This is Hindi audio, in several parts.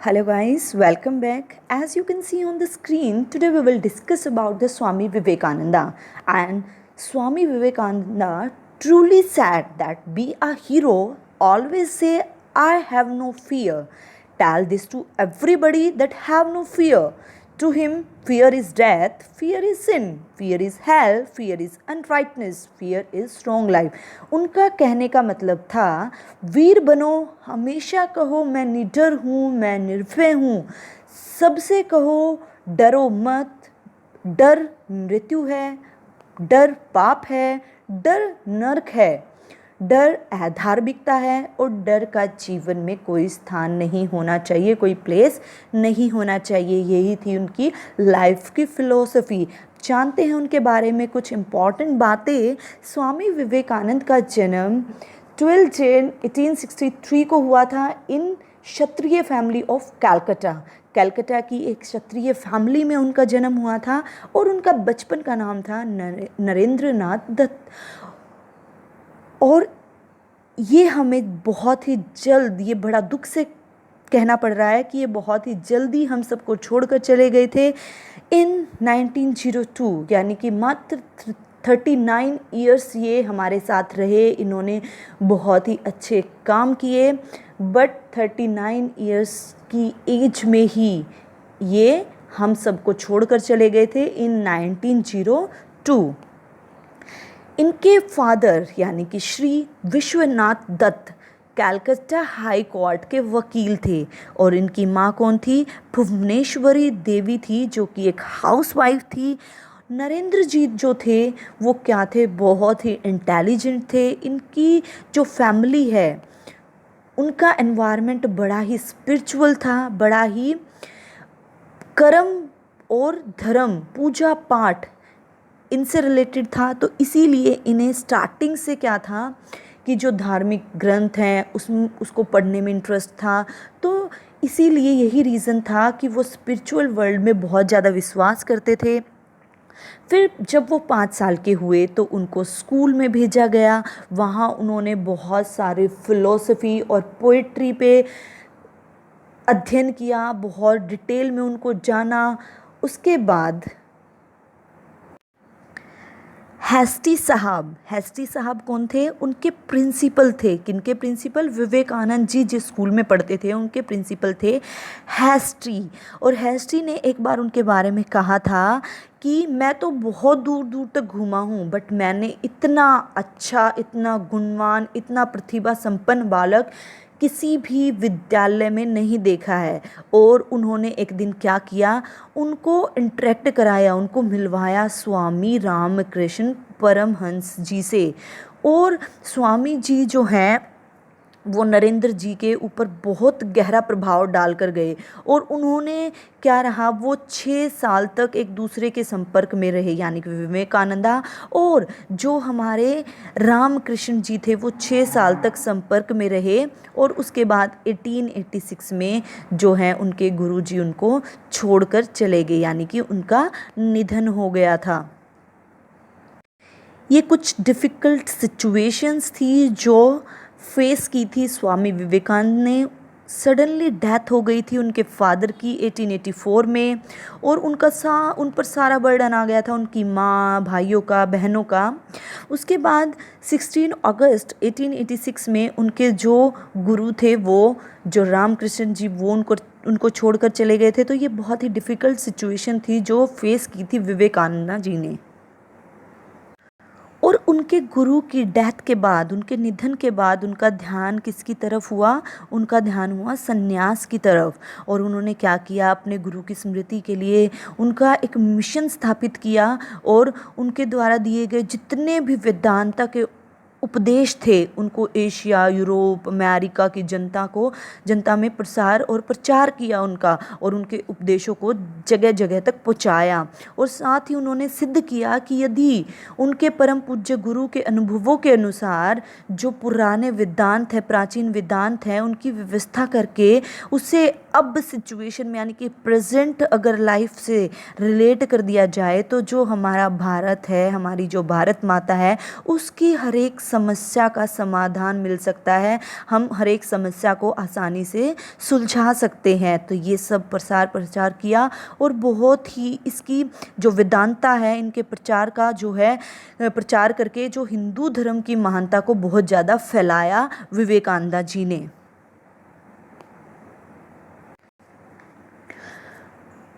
Hello guys, welcome back. As you can see on the screen, today we will discuss about the Swami Vivekananda. And Swami Vivekananda truly said that be a hero, always say I have no fear. Tell this to everybody that have no fear. To him, fear is death, fear is sin, fear is hell, fear is unrightness, fear is strong life. उनका कहने का मतलब था वीर बनो, हमेशा कहो मैं निडर हूँ, मैं निर्भय हूँ, सबसे कहो डरो मत, डर मृत्यु है, डर पाप है, डर नरक है, डर अधार्मिकता है और डर का जीवन में कोई स्थान नहीं होना चाहिए, कोई प्लेस नहीं होना चाहिए। यही थी उनकी लाइफ की फ़िलॉसफ़ी। जानते हैं उनके बारे में कुछ इम्पॉर्टेंट बातें। स्वामी विवेकानंद का जन्म 12 जून 1863 को हुआ था इन क्षत्रिय फैमिली ऑफ कलकत्ता। कलकत्ता की एक क्षत्रिय फैमिली में उनका जन्म हुआ था और उनका बचपन का नाम था नरेंद्र नाथ दत्त। और ये हमें बहुत ही जल्द, ये बड़ा दुख से कहना पड़ रहा है कि ये बहुत ही जल्दी हम सबको छोड़कर चले गए थे इन 1902, यानी कि मात्र 39 इयर्स ये हमारे साथ रहे। इन्होंने बहुत ही अच्छे काम किए, बट 39 इयर्स की एज में ही ये हम सबको छोड़कर चले गए थे इन 1902। इनके फादर यानी कि श्री विश्वनाथ दत्त कलकत्ता हाई कोर्ट के वकील थे और इनकी माँ कौन थी? भुवनेश्वरी देवी थी, जो कि एक हाउसवाइफ थी। नरेंद्र जी जो थे वो क्या थे? बहुत ही इंटेलिजेंट थे। इनकी जो फैमिली है उनका एनवायरनमेंट बड़ा ही स्पिरिचुअल था, बड़ा ही कर्म और धर्म, पूजा पाठ इनसे रिलेटेड था। तो इसीलिए इन्हें स्टार्टिंग से क्या था कि जो धार्मिक ग्रंथ हैं उसको पढ़ने में इंटरेस्ट था। तो इसीलिए यही रीज़न था कि वो स्पिरिचुअल वर्ल्ड में बहुत ज़्यादा विश्वास करते थे। फिर जब वो 5 साल के हुए तो उनको स्कूल में भेजा गया। वहाँ उन्होंने बहुत सारे फ़िलॉसफ़ी और पोइट्री पे अध्ययन किया, बहुत डिटेल में उनको जाना। उसके बाद हेस्टी साहब कौन थे? उनके प्रिंसिपल थे। किनके प्रिंसिपल? विवेकानंद जी जिस स्कूल में पढ़ते थे उनके प्रिंसिपल थे हेस्टी। और हेस्टी ने एक बार उनके बारे में कहा था कि मैं तो बहुत दूर दूर तक घूमा हूँ, बट मैंने इतना अच्छा, इतना गुणवान, इतना प्रतिभा संपन्न बालक किसी भी विद्यालय में नहीं देखा है। और उन्होंने एक दिन क्या किया, उनको इंटरेक्ट कराया, उनको मिलवाया स्वामी रामकृष्ण परमहंस जी से। और स्वामी जी जो हैं वो नरेंद्र जी के ऊपर बहुत गहरा प्रभाव डाल कर गए और उन्होंने क्या रहा, वो 6 साल तक एक दूसरे के संपर्क में रहे, यानी कि विवेकानंदा और जो हमारे रामकृष्ण जी थे वो 6 साल तक संपर्क में रहे। और उसके बाद 1886 में जो है उनके गुरुजी उनको छोड़कर चले गए, यानी कि उनका निधन हो गया था। ये कुछ डिफ़िकल्ट सिचुएशंस थी जो फेस की थी स्वामी विवेकानंद ने। सडनली डेथ हो गई थी उनके फादर की 1884 में और उन पर सारा बर्डन आ गया था उनकी माँ, भाइयों का, बहनों का। उसके बाद 16 अगस्त 1886 में उनके जो गुरु थे वो जो रामकृष्ण जी वो उनको छोड़कर चले गए थे। तो ये बहुत ही डिफ़िकल्ट सिचुएशन थी जो फेस की थी विवेकानंद जी ने। और उनके गुरु की डेथ के बाद, उनके निधन के बाद उनका ध्यान किसकी तरफ हुआ? उनका ध्यान हुआ संन्यास की तरफ। और उन्होंने क्या किया, अपने गुरु की स्मृति के लिए उनका एक मिशन स्थापित किया और उनके द्वारा दिए गए जितने भी वेदांता के उपदेश थे उनको एशिया, यूरोप, अमेरिका की जनता में प्रसार और प्रचार किया उनका, और उनके उपदेशों को जगह जगह तक पहुंचाया। और साथ ही उन्होंने सिद्ध किया कि यदि उनके परम पूज्य गुरु के अनुभवों के अनुसार जो पुराने वेदांत है, प्राचीन वेदांत हैं, उनकी व्यवस्था करके उससे अब सिचुएशन में यानी कि प्रेजेंट अगर लाइफ से रिलेट कर दिया जाए तो जो हमारा भारत है, हमारी जो भारत माता है, उसकी हर एक समस्या का समाधान मिल सकता है, हम हर एक समस्या को आसानी से सुलझा सकते हैं। तो ये सब प्रसार प्रचार किया और बहुत ही इसकी जो वेदांता है इनके प्रचार का जो है प्रचार करके जो हिंदू धर्म की महानता को बहुत ज़्यादा फैलाया विवेकानंद जी ने।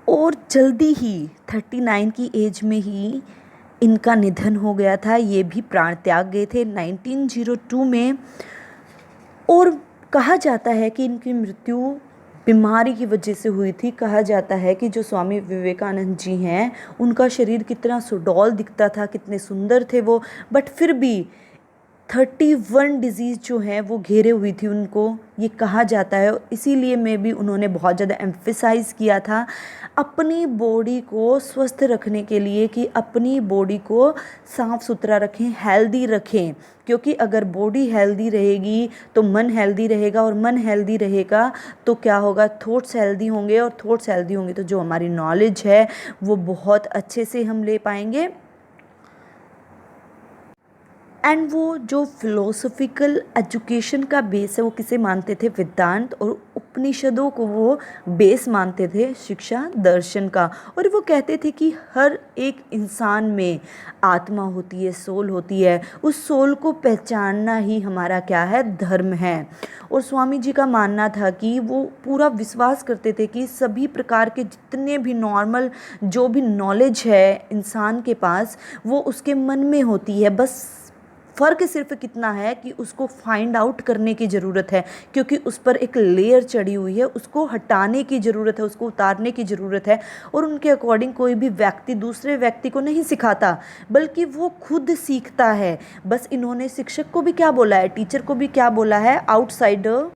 और जल्दी ही 39 की एज में ही इनका निधन हो गया था। ये भी प्राण त्याग गए थे 1902 में। और कहा जाता है कि इनकी मृत्यु बीमारी की वजह से हुई थी। कहा जाता है कि जो स्वामी विवेकानंद जी हैं उनका शरीर कितना सुडौल दिखता था, कितने सुंदर थे वो, बट फिर भी 31 डिजीज़ जो हैं वो घेरे हुई थी उनको, ये कहा जाता है। इसीलिए में भी उन्होंने बहुत ज़्यादा एम्फेसाइज़ किया था अपनी बॉडी को स्वस्थ रखने के लिए कि अपनी बॉडी को साफ़ सुथरा रखें, हेल्दी रखें, क्योंकि अगर बॉडी हेल्दी रहेगी तो मन हेल्दी रहेगा, और मन हेल्दी रहेगा तो क्या होगा, थॉट्स हेल्दी होंगे, और थॉट्स हेल्दी होंगे तो जो हमारी नॉलेज है वो बहुत अच्छे से हम ले पाएंगे। एंड वो जो फिलोसफिकल एजुकेशन का बेस है वो किसे मानते थे, वेदांत और उपनिषदों को वो बेस मानते थे, शिक्षा दर्शन का। और वो कहते थे कि हर एक इंसान में आत्मा होती है, सोल होती है, उस सोल को पहचानना ही हमारा क्या है, धर्म है। और स्वामी जी का मानना था कि वो पूरा विश्वास करते थे कि सभी प्रकार के जितने भी नॉर्मल जो भी नॉलेज है इंसान के पास वो उसके मन में होती है, बस फ़र्क सिर्फ कितना है कि उसको फाइंड आउट करने की ज़रूरत है, क्योंकि उस पर एक लेयर चढ़ी हुई है, उसको हटाने की ज़रूरत है, उसको उतारने की ज़रूरत है। और उनके अकॉर्डिंग कोई भी व्यक्ति दूसरे व्यक्ति को नहीं सिखाता, बल्कि वो खुद सीखता है। बस इन्होंने शिक्षक को भी क्या बोला है, टीचर को भी क्या बोला है, आउटसाइडर,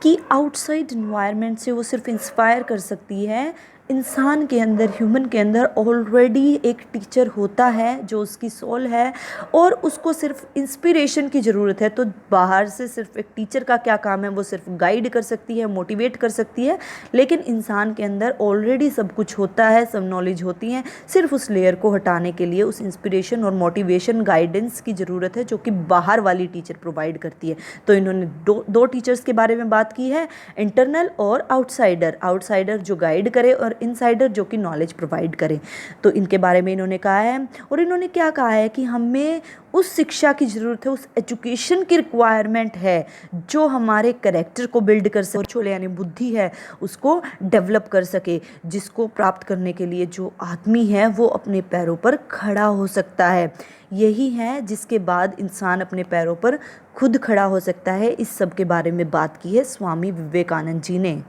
कि आउटसाइड इन्वायरमेंट से वो सिर्फ इंस्पायर कर सकती है। इंसान के अंदर, ह्यूमन के अंदर ऑलरेडी एक टीचर होता है जो उसकी सोल है, और उसको सिर्फ इंस्पिरेशन की ज़रूरत है। तो बाहर से सिर्फ एक टीचर का क्या काम है, वो सिर्फ गाइड कर सकती है, मोटिवेट कर सकती है, लेकिन इंसान के अंदर ऑलरेडी सब कुछ होता है, सब नॉलेज होती है, सिर्फ उस लेयर को हटाने के लिए उस इंस्पिरेशन और मोटिवेशन गाइडेंस की ज़रूरत है, जो कि बाहर वाली टीचर प्रोवाइड करती है। तो इन्होंने दो टीचर्स के बारे में बात की है, इंटरनल और आउटसाइडर। आउटसाइडर जो गाइड करे और इनसाइडर जो कि नॉलेज प्रोवाइड करे। तो इनके बारे में इन्होंने कहा है। और इन्होंने क्या कहा है कि हमें उस शिक्षा की ज़रूरत है, उस एजुकेशन की रिक्वायरमेंट है जो हमारे कैरेक्टर को बिल्ड कर सके, छोले यानी बुद्धि है उसको डेवलप कर सके, जिसको प्राप्त करने के लिए जो आदमी है वो अपने पैरों पर खड़ा हो सकता है। यही है जिसके बाद इंसान अपने पैरों पर खुद खड़ा हो सकता है। इस सब के बारे में बात की है स्वामी विवेकानंद जी ने।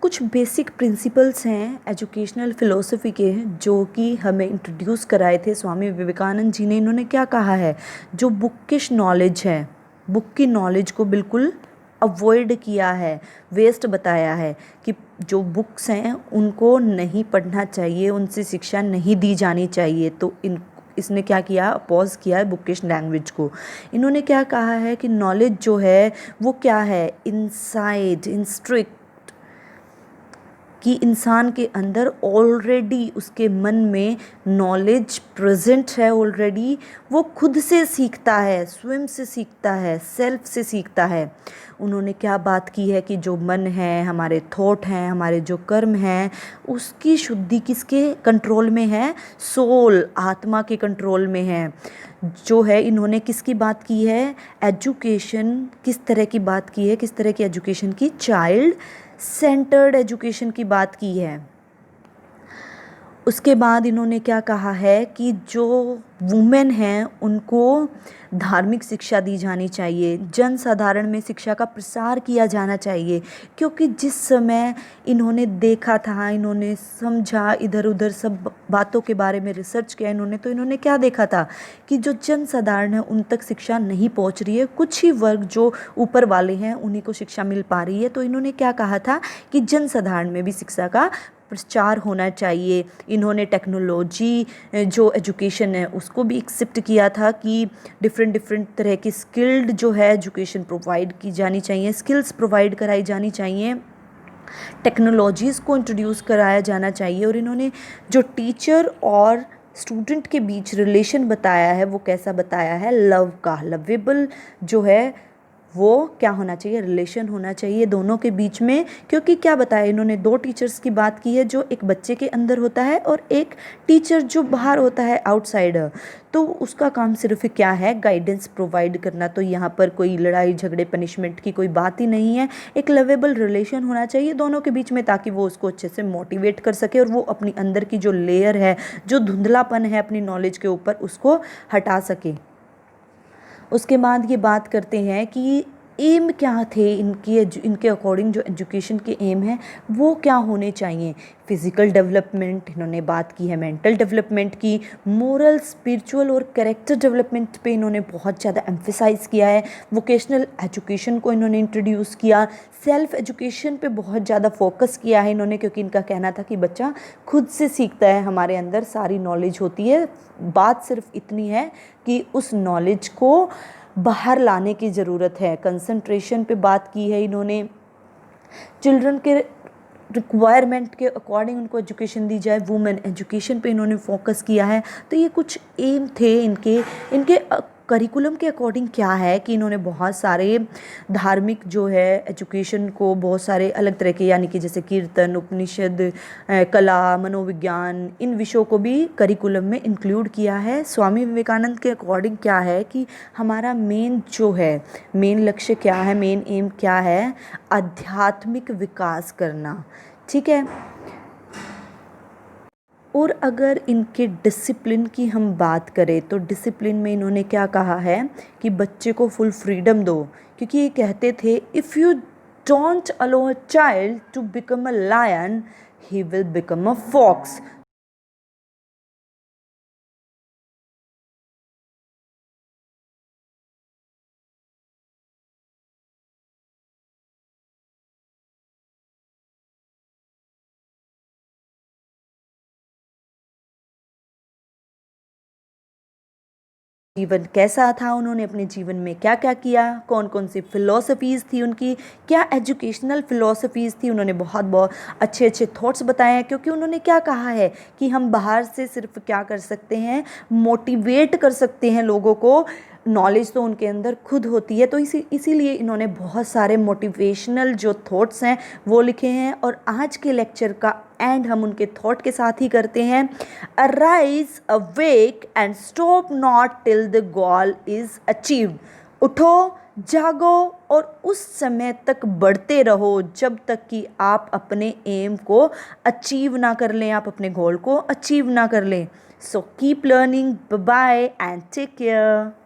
कुछ बेसिक प्रिंसिपल्स हैं एजुकेशनल फ़िलोसफी के जो कि हमें इंट्रोड्यूस कराए थे स्वामी विवेकानंद जी ने। इन्होंने क्या कहा है, जो बुकिश नॉलेज है, बुक की नॉलेज को बिल्कुल अवॉइड किया है, वेस्ट बताया है कि जो बुक्स हैं उनको नहीं पढ़ना चाहिए, उनसे शिक्षा नहीं दी जानी चाहिए। तो इसने क्या किया, अपोज किया है बुकिश लैंग्वेज को। इन्होंने क्या कहा है कि नॉलेज जो है वो क्या है, इनसाइड, इंस्ट्रिक्ट, कि इंसान के अंदर ऑलरेडी उसके मन में नॉलेज प्रेजेंट है, ऑलरेडी वो खुद से सीखता है, स्वयं से सीखता है, सेल्फ से सीखता है। उन्होंने क्या बात की है कि जो मन है, हमारे थॉट हैं, हमारे जो कर्म हैं, उसकी शुद्धि किसके कंट्रोल में है, सोल, आत्मा के कंट्रोल में है। जो है इन्होंने किसकी बात की है, एजुकेशन किस तरह की बात की है, किस तरह की एजुकेशन की, चाइल्ड सेंटर्ड एजुकेशन की बात की है। उसके बाद इन्होंने क्या कहा है कि जो वुमेन हैं उनको धार्मिक शिक्षा दी जानी चाहिए, जन साधारण में शिक्षा का प्रसार किया जाना चाहिए, क्योंकि जिस समय इन्होंने देखा था, इन्होंने समझा, इधर उधर सब बातों के बारे में रिसर्च किया इन्होंने, तो इन्होंने क्या देखा था कि जो जन साधारण है उन तक शिक्षा नहीं पहुंच रही है, कुछ ही वर्ग जो ऊपर वाले हैं उन्हीं को शिक्षा मिल पा रही है। तो इन्होंने क्या कहा था कि जन साधारण में भी शिक्षा का प्रचार होना चाहिए। इन्होंने टेक्नोलॉजी जो एजुकेशन है उसको भी एक्सेप्ट किया था कि डिफरेंट डिफरेंट तरह की स्किल्ड जो है एजुकेशन प्रोवाइड की जानी चाहिए, स्किल्स प्रोवाइड कराई जानी चाहिए, टेक्नोलॉजीज़ को इंट्रोड्यूस कराया जाना चाहिए। और इन्होंने जो टीचर और स्टूडेंट के बीच रिलेशन बताया है वो कैसा बताया है, लव का, लवेबल जो है वो क्या होना चाहिए, रिलेशन होना चाहिए दोनों के बीच में। क्योंकि क्या बताया इन्होंने, दो टीचर्स की बात की है, जो एक बच्चे के अंदर होता है और एक टीचर जो बाहर होता है, आउटसाइडर। तो उसका काम सिर्फ क्या है, गाइडेंस प्रोवाइड करना। तो यहाँ पर कोई लड़ाई झगड़े पनिशमेंट की कोई बात ही नहीं है, एक लवेबल रिलेशन होना चाहिए दोनों के बीच में, ताकि वो उसको अच्छे से मोटिवेट कर सके और वो अपनी अंदर की जो लेयर है, जो धुंधलापन है अपनी नॉलेज के ऊपर, उसको हटा सके। उसके बाद ये बात करते हैं कि एम क्या थे इनके अकॉर्डिंग, जो एजुकेशन के एम हैं वो क्या होने चाहिए। फिज़िकल डेवलपमेंट इन्होंने बात की है, मेंटल डेवलपमेंट की, मोरल, स्पिरिचुअल और कैरेक्टर डेवलपमेंट पे इन्होंने बहुत ज़्यादा एम्फेसाइज़ किया है। वोकेशनल एजुकेशन को इन्होंने इंट्रोड्यूस किया, सेल्फ एजुकेशन पे बहुत ज़्यादा फोकस किया है इन्होंने, क्योंकि इनका कहना था कि बच्चा खुद से सीखता है, हमारे अंदर सारी नॉलेज होती है, बात सिर्फ इतनी है कि उस नॉलेज को बाहर लाने की ज़रूरत है। कंसंट्रेशन पे बात की है इन्होंने, चिल्ड्रन के रिक्वायरमेंट के अकॉर्डिंग उनको एजुकेशन दी जाए, वुमेन एजुकेशन पे इन्होंने फोकस किया है। तो ये कुछ एम थे इनके। इनके करिकुलम के अकॉर्डिंग क्या है कि इन्होंने बहुत सारे धार्मिक जो है एजुकेशन को, बहुत सारे अलग तरह के, यानी कि जैसे कीर्तन, उपनिषद, कला, मनोविज्ञान, इन विषयों को भी करिकुलम में इंक्लूड किया है। स्वामी विवेकानंद के अकॉर्डिंग क्या है कि हमारा मेन जो है, मेन लक्ष्य क्या है, मेन एम क्या है, आध्यात्मिक विकास करना। ठीक है। और अगर इनके डिसिप्लिन की हम बात करें तो डिसिप्लिन में इन्होंने क्या कहा है कि बच्चे को फुल फ्रीडम दो, क्योंकि ये कहते थे if you don't allow a child to become a lion he will become a fox. जीवन कैसा था, उन्होंने अपने जीवन में क्या क्या किया, कौन कौन सी फ़िलोसफीज़ थी उनकी, क्या एजुकेशनल फ़िलोसफीज़ थी, उन्होंने बहुत बहुत अच्छे अच्छे थॉट्स बताए हैं। क्योंकि उन्होंने क्या कहा है कि हम बाहर से सिर्फ क्या कर सकते हैं, मोटिवेट कर सकते हैं लोगों को, नॉलेज तो उनके अंदर खुद होती है। तो इसीलिए इन्होंने बहुत सारे मोटिवेशनल जो थॉट्स हैं वो लिखे हैं। और आज के लेक्चर का एंड हम उनके थॉट के साथ ही करते हैं, arise awake and stop not till the goal is achieved. उठो, जागो और उस समय तक बढ़ते रहो जब तक कि आप अपने एम को अचीव ना कर लें, आप अपने गोल को अचीव ना कर लें। So keep learning, bye bye and take care.